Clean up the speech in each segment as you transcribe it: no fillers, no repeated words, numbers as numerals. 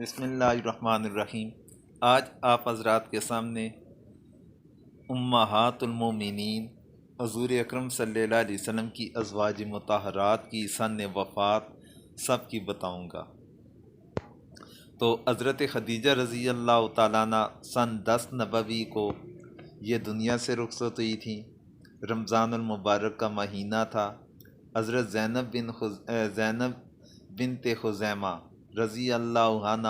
بسم اللہ الرحمن الرحیم۔ آج آپ حضرات کے سامنے امہات المومنین حضور اکرم صلی اللہ علیہ وسلم کی ازواج مطہرات کی سن وفات سب کی بتاؤں گا۔ تو حضرت خدیجہ رضی اللہ تعالیٰ عنہ سن 10 نبوی کو یہ دنیا سے رخصت ہوئی تھیں۔ رمضان المبارک کا مہینہ تھا۔ حضرت زینب بنت خزیمہ رضی اللہ عنہ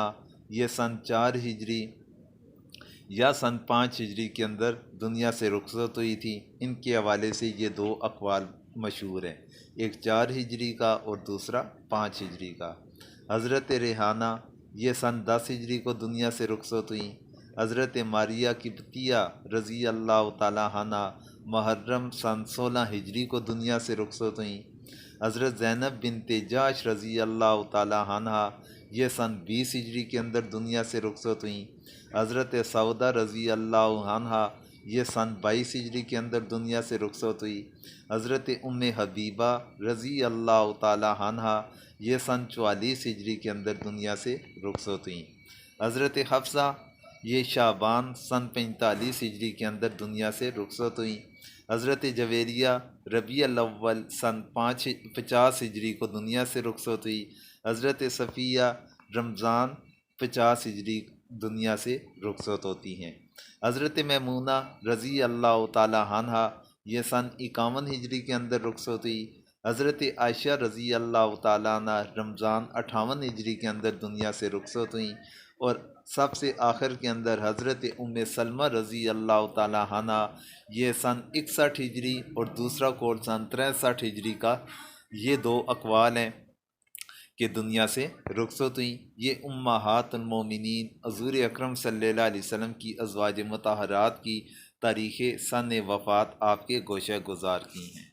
یہ سن 4 ہجری یا سن 5 ہجری کے اندر دنیا سے رخصت ہوئی تھی۔ ان کے حوالے سے یہ 2 اقوال مشہور ہیں، ایک 4 ہجری کا اور دوسرا 5 ہجری کا۔ حضرت ریحانہ یہ سن 10 ہجری کو دنیا سے رخصت ہوئیں۔ حضرت ماریہ قبطیہ رضی اللہ تعالیٰ عنہ محرم سن 16 ہجری کو دنیا سے رخصت ہوئیں۔ حضرت زینب بنت جاش رضی اللہ تعالیٰ عنہ یہ سن 20 ہجری کے اندر دنیا سے رخصت ہوئیں۔ حضرت سودہ رضی اللہ عنہ یہ سن 22 ہجری کے اندر دنیا سے رخصت ہوئی۔ حضرت ام حبیبہ رضی اللہ تعالیٰ عنہ یہ سن 44 ہجری کے اندر دنیا سے رخصت ہوئیں۔ حضرت حفصہ یہ شعبان سن 45 ہجری کے اندر دنیا سے رخصت ہوئیں۔ حضرت جویریہ ربیع الاول سن 50 ہجری کو دنیا سے رخصت ہوئی۔ حضرت صفیہ رمضان 50 ہجری دنیا سے رخصت ہوتی ہیں۔ حضرت میمونہ رضی اللہ تعالیٰ عنہ یہ سن 51 ہجری کے اندر رخصت ہوئی۔ حضرت عائشہ رضی اللہ تعالیٰ عنہ رمضان 58 ہجری کے اندر دنیا سے رخصت ہوئیں، اور سب سے آخر کے اندر حضرت ام سلمہ رضی اللہ تعالیٰ عنہ یہ سن 61 ہجری اور دوسرا قول سن 63 ہجری کا۔ یہ 2 اقوال ہیں کہ دنیا سے رخصت ہوئیں۔ یہ امہات المومنین حضور اکرم صلی اللہ علیہ وسلم کی ازواج مطہرات کی تاریخ سن وفات آپ کے گوشہ گزار کی ہیں۔